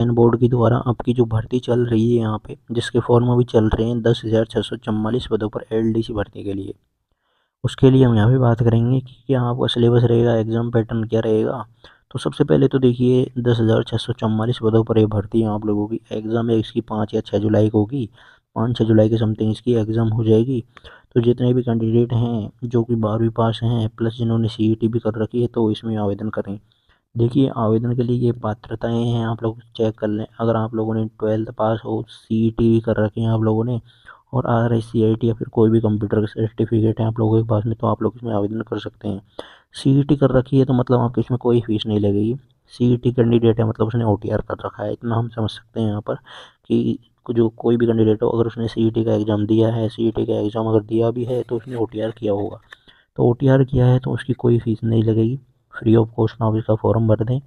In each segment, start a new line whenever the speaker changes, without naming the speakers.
Board के द्वारा आपकी जो भर्ती चल रही है यहाँ पे, जिसके फॉर्म अभी चल रहे हैं 10,644 पदों पर एलडीसी भर्ती के लिए। उसके लिए हम यहाँ पे बात करेंगे कि क्या आपका सिलेबस रहेगा, एग्जाम पैटर्न क्या रहेगा। तो सबसे पहले तो देखिए 10,644 पदों पर ये भर्ती है आप लोगों की। एग्ज़ाम है इसकी 5 या 6 जुलाई को होगी। 5-6 जुलाई के समथिंग इसकी एग्ज़ाम हो जाएगी। तो जितने भी कैंडिडेट हैं जो कि 12वीं पास हैं प्लस जिन्होंने सीईटी भी कर रखी है तो इसमें आवेदन करें। देखिए आवेदन के लिए ये पात्रताएं हैं, आप लोग चेक कर लें। अगर आप लोगों ने 12th पास हो, सीईटी भी कर रखी है आप लोगों ने, और RICIT या फिर कोई भी कंप्यूटर का सर्टिफिकेट है आप लोगों के पास में, तो आप लोग इसमें आवेदन कर सकते हैं। सीईटी कर रखी है तो मतलब आपकी इसमें कोई फीस नहीं लगेगी। सीईटी कैंडिडेट है मतलब उसने OTR कर रखा है, इतना हम समझ सकते हैं यहाँ पर कि जो कोई भी कैंडिडेट हो अगर उसने सीईटी का एग्ज़ाम दिया है, सीईटी का एग्ज़ाम अगर दिया भी है तो उसने OTR किया होगा। तो OTR किया है तो उसकी कोई फीस नहीं लगेगी, फ्री ऑफ कॉस्ट आप इसका फॉर्म भर दें।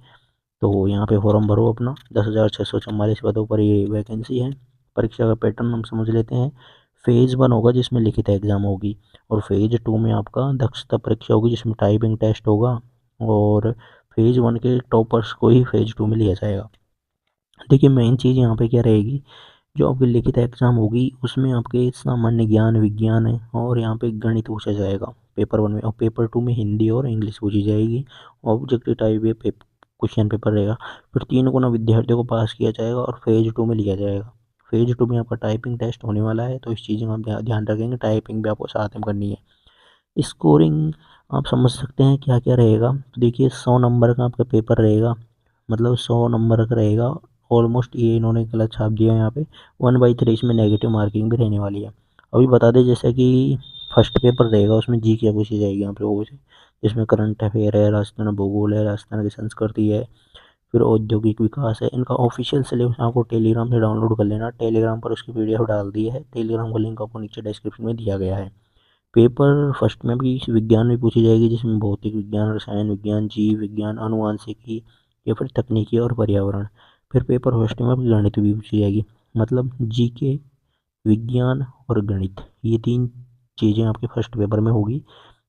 तो यहाँ पे फॉर्म भरो अपना। 10,644 पदों पर ये वैकेंसी है। परीक्षा का पैटर्न हम समझ लेते हैं। फेज़ 1 होगा जिसमें लिखित एग्जाम होगी, और फेज़ 2 में आपका दक्षता परीक्षा होगी जिसमें टाइपिंग टेस्ट होगा, और फेज़ 1 के टॉपर्स को ही फेज़ 2 में लिया जाएगा। देखिए मेन चीज़ यहाँ पे क्या रहेगी, जो आपकी लिखित एग्जाम होगी उसमें आपके सामान्य ज्ञान, विज्ञान है, और यहाँ पे गणित पूछा जाएगा पेपर 1 में, और पेपर 2 में हिंदी और इंग्लिश पूछी जाएगी। ऑब्जेक्टिव टाइप ये क्वेश्चन पेपर रहेगा। फिर 3 गुना विद्यार्थियों को पास किया जाएगा और फेज़ 2 में लिया जाएगा। फेज़ 2 में आपका टाइपिंग टेस्ट होने वाला है, तो इस चीज़ का आप ध्यान रखेंगे, टाइपिंग भी आपको साथ में करनी है। स्कोरिंग आप समझ सकते हैं क्या क्या रहेगा। तो देखिए 100 नंबर का आपका पेपर रहेगा, मतलब 100 नंबर का रहेगा। ऑलमोस्ट ये इन्होंने गलत छाप दिया है यहाँ पे। 1/3 इसमें नेगेटिव मार्किंग भी रहने वाली है। अभी बता दें जैसे कि फर्स्ट पेपर रहेगा उसमें GK पूछी जाएगी आप लोगों से, जिसमें करंट अफेयर है, राजस्थान भूगोल है, राजस्थान की संस्कृति है, फिर औद्योगिक विकास है। इनका ऑफिशियल सिलेबस आपको टेलीग्राम से डाउनलोड कर लेना। टेलीग्राम पर उसकी PDF डाल दी है, टेलीग्राम का लिंक आपको नीचे डिस्क्रिप्शन में दिया गया है। पेपर फर्स्ट में भी विज्ञान में पूछी जाएगी, जिसमें भौतिक विज्ञान, रसायन विज्ञान, जीव विज्ञान, आनुवांशिकी या फिर तकनीकी और पर्यावरण। फिर पेपर फर्स्ट में आपकी गणित भी पूछी जाएगी, मतलब GK, विज्ञान और गणित, ये 3 चीज़ें आपके फर्स्ट पेपर में होगी।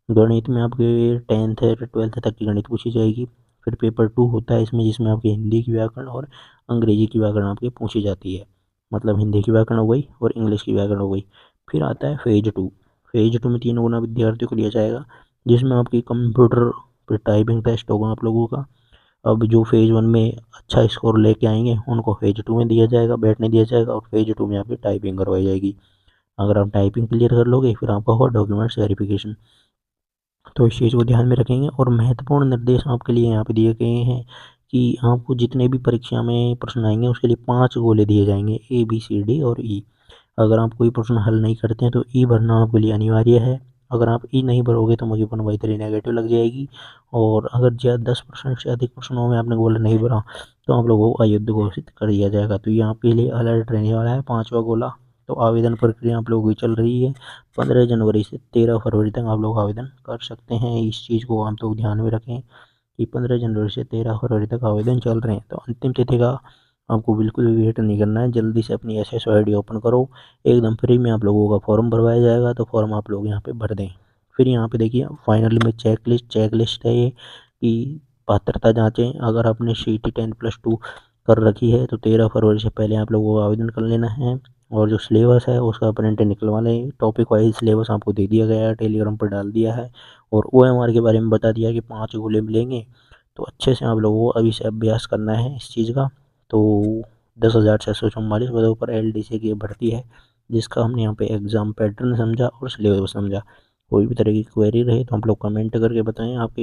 गणित में आपके 10th है 12th तक की गणित पूछी जाएगी। फिर पेपर 2 होता है इसमें, जिसमें आपकी हिंदी की व्याकरण और अंग्रेजी की व्याकरण आपकी पूछी जाती है, मतलब हिंदी की व्याकरण हो गई और इंग्लिश की व्याकरण हो गई। फिर आता है फेज़ 2। फेज़ 2 में 3 गुना विद्यार्थियों को लिया जाएगा, जिसमें आपकी कंप्यूटर पर टाइपिंग टेस्ट होगा आप लोगों का। अब जो फेज़ 1 में अच्छा स्कोर लेके आएंगे उनको फेज़ 2 में दिया जाएगा, बैठने दिया जाएगा, और फेज़ 2 में आपकी टाइपिंग करवाई जाएगी। अगर आप टाइपिंग क्लियर कर लोगे फिर आपका होगा डॉक्यूमेंट्स वेरिफिकेशन। तो इस चीज़ को ध्यान में रखेंगे। और महत्वपूर्ण निर्देश आपके लिए यहाँ पे दिए गए हैं कि आपको जितने भी परीक्षा में प्रश्न आएंगे उसके लिए 5 गोले दिए जाएंगे, ABCD और E। अगर आप कोई प्रश्न हल नहीं करते हैं तो E भरना आपके लिए अनिवार्य है। अगर आप E नहीं भरोगे तो मुझे 1/3 नेगेटिव लग जाएगी। और अगर 10% से अधिक प्रश्नों में आपने गोला नहीं भरा तो आप लोगों को अयोग्य घोषित कर दिया जाएगा। तो ये आपके लिए अलर्ट रहने वाला है, 5वां गोला। तो आवेदन प्रक्रिया आप लोगों की चल रही है। 15 जनवरी से 13 फरवरी तक आप लोग आवेदन कर सकते हैं। इस चीज़ को आप लोग ध्यान में रखें कि 15 जनवरी से 13 फरवरी तक आवेदन चल रहे हैं। तो अंतिम तिथि का आपको बिल्कुल भी वेट नहीं करना है, जल्दी से अपनी SSO ID ओपन करो। एकदम फ्री में आप लोगों का फॉर्म भरवाया जाएगा, तो फॉर्म आप लोग यहाँ पे भर दें। फिर यहाँ पे देखिए फाइनली में चेकलिस्ट है ये कि पात्रता जाँचें। अगर आपने CT 10+2 कर रखी है तो 13 फरवरी से पहले आप लोगों को आवेदन कर लेना है। और जो सिलेबस है उसका प्रिंट निकलवा लें। टॉपिक वाइज सिलेबस आपको दे दिया गया है, टेलीग्राम पर डाल दिया है, और OMR के बारे में बता दिया कि 5 गोले मिलेंगे। तो अच्छे से आप लोगों को अभी से अभ्यास करना है इस चीज़ का। तो 10,644 पदों पर LDC की भर्ती है, जिसका हमने यहाँ पे एग्ज़ाम पैटर्न समझा और सिलेबस समझा। कोई भी तरह की क्वेरी रहे तो आप लोग कमेंट करके बताएं। आपके